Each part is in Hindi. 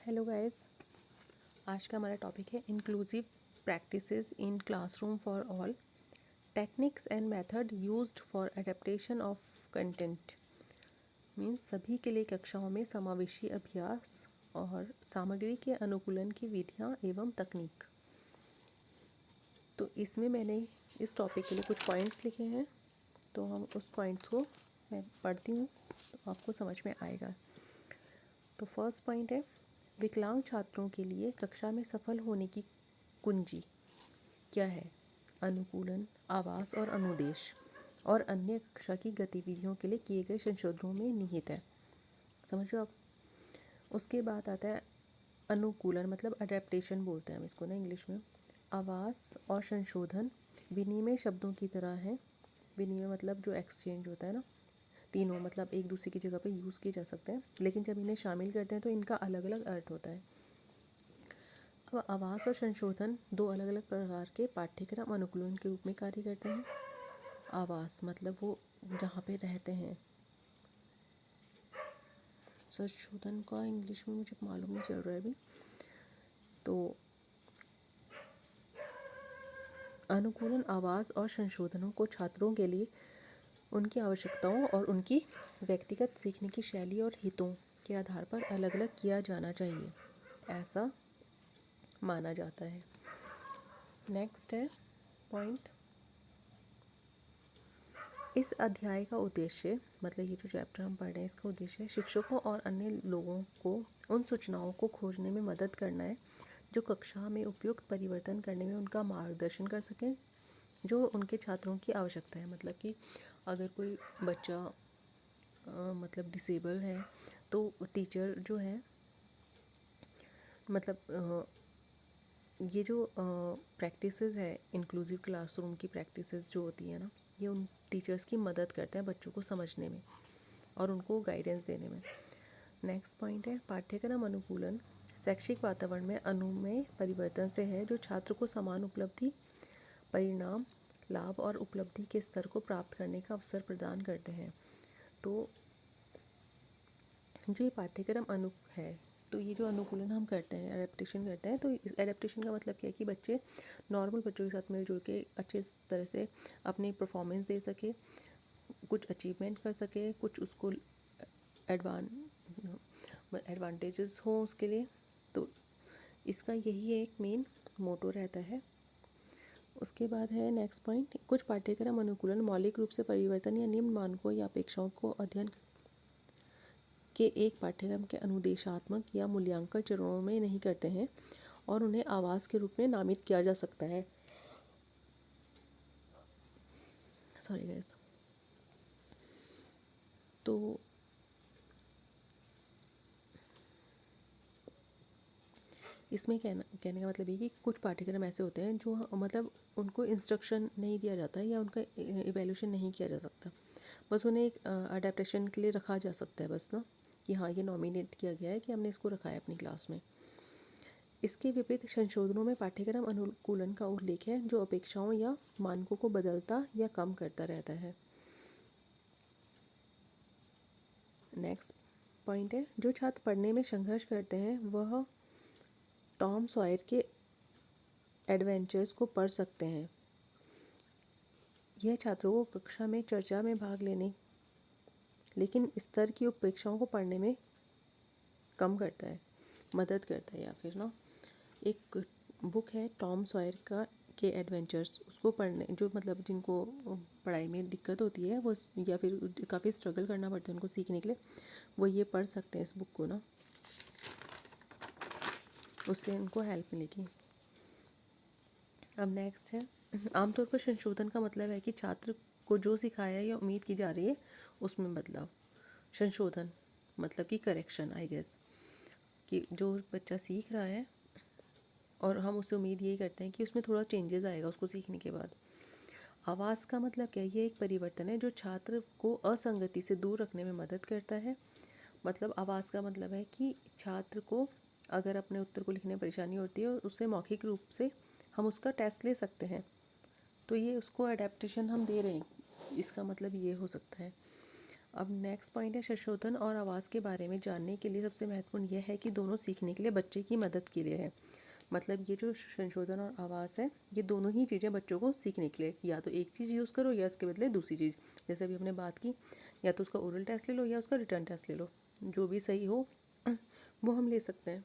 हेलो गाइस, आज का हमारा टॉपिक है inclusive practices in classroom for all, techniques and method used for adaptation of content. Means सभी के लिए कक्षाओं में समावेशी अभ्यास और सामग्री के अनुकूलन की विधियाँ एवं तकनीक। तो इसमें मैंने इस टॉपिक के लिए कुछ पॉइंट्स लिखे हैं, तो हम उस पॉइंट्स को मैं पढ़ती हूँ तो आपको समझ में आएगा। तो फर्स्ट पॉइंट है, विकलांग छात्रों के लिए कक्षा में सफल होने की कुंजी क्या है? अनुकूलन, आवास और अनुदेश और अन्य कक्षा की गतिविधियों के लिए किए गए संशोधनों में निहित है। समझो आप। उसके बाद आता है अनुकूलन, मतलब अडेप्टेशन बोलते हैं हम इसको ना इंग्लिश में। आवास और संशोधन विनिमय शब्दों की तरह है। विनिमय मतलब जो एक्सचेंज होता है ना, तीनों मतलब एक दूसरे की जगह पे यूज़ किए जा सकते हैं, लेकिन जब इन्हें शामिल करते हैं तो इनका अलग अलग अर्थ होता है। अब आवास और संशोधन दो अलग अलग प्रकार के पाठ्यक्रम अनुकूलन के रूप में कार्य करते हैं। आवास मतलब वो जहाँ पे रहते हैं। संशोधन का इंग्लिश में मुझे मालूम नहीं चल रहा है अभी। तो अनुकूलन आवास और संशोधनों को छात्रों के लिए उनकी आवश्यकताओं और उनकी व्यक्तिगत सीखने की शैली और हितों के आधार पर अलग अलग किया जाना चाहिए, ऐसा माना जाता है। नेक्स्ट है पॉइंट, इस अध्याय का उद्देश्य, मतलब ये जो चैप्टर हम पढ़ रहे हैं इसका उद्देश्य शिक्षकों और अन्य लोगों को उन सूचनाओं को खोजने में मदद करना है जो कक्षा में उपयुक्त परिवर्तन करने में उनका मार्गदर्शन कर सकें, जो उनके छात्रों की आवश्यकता है। मतलब कि अगर कोई बच्चा मतलब डिसेबल है तो टीचर जो है, मतलब ये जो प्रैक्टिसेस है इंक्लूसिव क्लासरूम की प्रैक्टिसेस जो होती है ना, ये उन टीचर्स की मदद करते हैं बच्चों को समझने में और उनको गाइडेंस देने में। नेक्स्ट पॉइंट है पाठ्यक्रम अनुकूलन शैक्षिक वातावरण में अनुमेय परिवर्तन से है जो छात्र को समान उपलब्धि, परिणाम, लाभ और उपलब्धि के स्तर को प्राप्त करने का अवसर प्रदान करते हैं। तो जो ये पाठ्यक्रम है, तो ये जो अनुकूलन हम करते हैं, एडेप्टेशन करते हैं, तो इस एडेप्टेशन का मतलब क्या है कि बच्चे नॉर्मल बच्चों के साथ मिलजुल के अच्छे तरह से अपनी परफॉर्मेंस दे सके, कुछ अचीवमेंट कर सके, कुछ उसको एडवांटेजेस हो उसके लिए। तो इसका यही एक मेन मोटो रहता है। उसके बाद है नेक्स्ट पॉइंट, कुछ पाठ्यक्रम अनुकूलन मौलिक रूप से परिवर्तन या निम्न मानकों या अपेक्षाओं को अध्ययन के एक पाठ्यक्रम के अनुदेशात्मक या मूल्यांकन चरणों में नहीं करते हैं और उन्हें आवास के रूप में नामित किया जा सकता है। Sorry guys. तो इसमें कहने का मतलब ये कि कुछ पाठ्यक्रम ऐसे होते हैं जो मतलब उनको इंस्ट्रक्शन नहीं दिया जाता है या उनका इवैल्यूएशन नहीं किया जा सकता, बस उन्हें एक अडेप्टेशन के लिए रखा जा सकता है बस ना, कि हाँ ये नॉमिनेट किया गया है कि हमने इसको रखा है अपनी क्लास में। इसके विपरीत संशोधनों में पाठ्यक्रम अनुकूलन का उल्लेख है जो अपेक्षाओं या मानकों को बदलता या कम करता रहता है। नेक्स्ट पॉइंट है, जो छात्र पढ़ने में संघर्ष करते हैं वह टॉम सॉयर के एडवेंचर्स को पढ़ सकते हैं। यह छात्रों को कक्षा में चर्चा में भाग लेने, लेकिन स्तर की उपेक्षाओं को पढ़ने में कम करता है, मदद करता है। या फिर ना एक बुक है टॉम सॉयर का के एडवेंचर्स, उसको पढ़ने जो मतलब जिनको पढ़ाई में दिक्कत होती है वो, या फिर काफ़ी स्ट्रगल करना पड़ता है उनको सीखने के लिए, वो ये पढ़ सकते हैं इस बुक को ना, उससे उनको हेल्प मिलेगी। अब नेक्स्ट है, आमतौर पर संशोधन का मतलब है कि छात्र को जो सिखाया या उम्मीद की जा रही है उसमें बदलाव। संशोधन मतलब कि करेक्शन, आई गेस, कि जो बच्चा सीख रहा है और हम उससे उम्मीद यही करते हैं कि उसमें थोड़ा चेंजेस आएगा उसको सीखने के बाद। आवास का मतलब क्या है? ये एक परिवर्तन है जो छात्र को असंगति से दूर रखने में मदद करता है। मतलब आवास का मतलब है कि छात्र को अगर अपने उत्तर को लिखने में परेशानी होती है उससे मौखिक रूप से हम उसका टेस्ट ले सकते हैं, तो ये उसको एडेप्टेशन हम दे रहे हैं, इसका मतलब ये हो सकता है। अब नेक्स्ट पॉइंट है संशोधन और आवाज़ के बारे में जानने के लिए सबसे महत्वपूर्ण यह है कि दोनों सीखने के लिए बच्चे की मदद के लिए है। मतलब ये जो संशोधन और आवाज़ है, ये दोनों ही चीज़ें बच्चों को सीखने के लिए, या तो एक चीज़ यूज़ करो या इसके बदले दूसरी चीज़। जैसे अभी हमने बात की, या तो उसका ओरल टेस्ट ले लो या उसका रिटर्न टेस्ट ले लो, जो भी सही हो वो हम ले सकते हैं।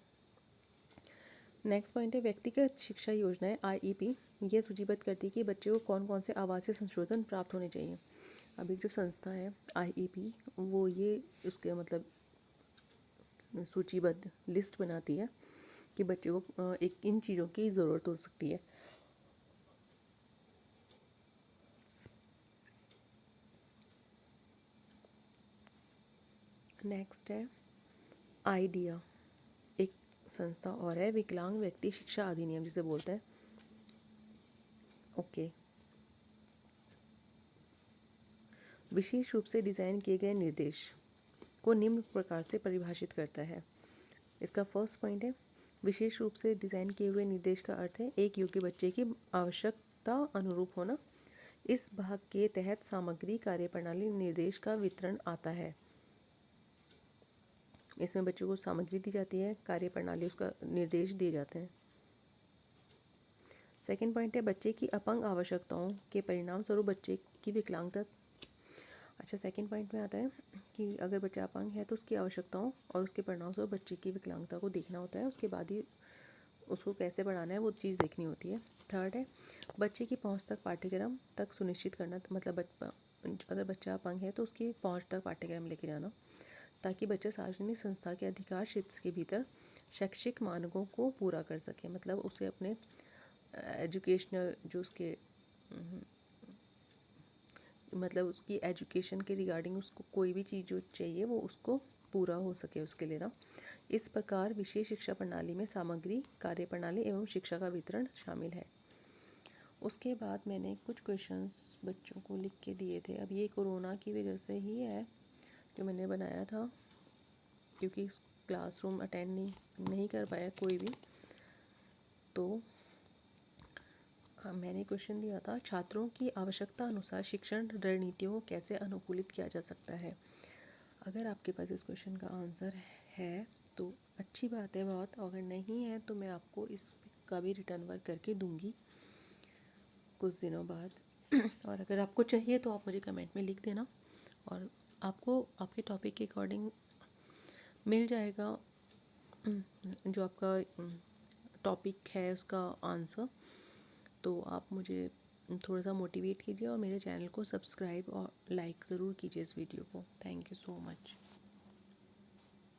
नेक्स्ट पॉइंट है व्यक्तिगत शिक्षा योजनाएं IEP। ये सूचीबद्ध करती है कि बच्चे को कौन कौन से आवासीय संशोधन प्राप्त होने चाहिए। अब एक जो संस्था है IEP, वो ये उसके मतलब सूचीबद्ध लिस्ट बनाती है कि बच्चे को एक इन चीज़ों की ज़रूरत हो सकती है। नेक्स्ट है आइडिया, एक संस्था और है विकलांग व्यक्ति शिक्षा अधिनियम जिसे बोलते हैं। ओके, विशेष रूप से डिज़ाइन किए गए निर्देश को निम्न प्रकार से परिभाषित करता है। इसका फर्स्ट पॉइंट है विशेष रूप से डिज़ाइन किए हुए निर्देश का अर्थ है एक योग्य बच्चे की आवश्यकता अनुरूप होना। इस भाग के तहत सामग्री कार्यप्रणाली निर्देश का वितरण आता है। इसमें बच्चों को सामग्री दी जाती है, कार्यप्रणाली उसका निर्देश दिए जाते हैं। सेकेंड पॉइंट है बच्चे की अपंग आवश्यकताओं के परिणाम स्वरूप बच्चे की विकलांगता। अच्छा, सेकेंड पॉइंट में आता है कि अगर बच्चा अपंग है तो उसकी आवश्यकताओं और उसके परिणाम स्वरूप बच्चे की विकलांगता को देखना होता है, उसके बाद ही उसको कैसे बढ़ाना है वो चीज़ देखनी होती है। थर्ड है बच्चे की पहुंच तक पाठ्यक्रम तक सुनिश्चित करना, मतलब अगर बच्चा अपंग है तो उसकी पहुंच तक पाठ्यक्रम लेके जाना, ताकि बच्चा सार्वजनिक संस्था के अधिकार क्षेत्र के भीतर शैक्षिक मानकों को पूरा कर सके। मतलब उसे अपने एजुकेशनल जो उसके मतलब उसकी एजुकेशन के रिगार्डिंग उसको कोई भी चीज़ जो चाहिए वो उसको पूरा हो सके उसके लिए ना। इस प्रकार विशेष शिक्षा प्रणाली में सामग्री, कार्यप्रणाली एवं शिक्षा का वितरण शामिल है। उसके बाद मैंने कुछ क्वेश्चंस बच्चों को लिख के दिए थे। अब ये कोरोना की वजह से ही है जो मैंने बनाया था, क्योंकि क्लासरूम अटेंड नहीं कर पाया कोई भी। तो मैंने क्वेश्चन दिया था छात्रों की आवश्यकता अनुसार शिक्षण रणनीतियों को कैसे अनुकूलित किया जा सकता है। अगर आपके पास इस क्वेश्चन का आंसर है तो अच्छी बात है बहुत, अगर नहीं है तो मैं आपको इसका भी रिटर्न वर्क करके दूंगी कुछ दिनों बाद और अगर आपको चाहिए तो आप मुझे कमेंट में लिख देना और आपको आपके टॉपिक के अकॉर्डिंग मिल जाएगा जो आपका टॉपिक है उसका आंसर। तो आप मुझे थोड़ा सा मोटिवेट कीजिए और मेरे चैनल को सब्सक्राइब और लाइक ज़रूर कीजिए इस वीडियो को। Thank you so much.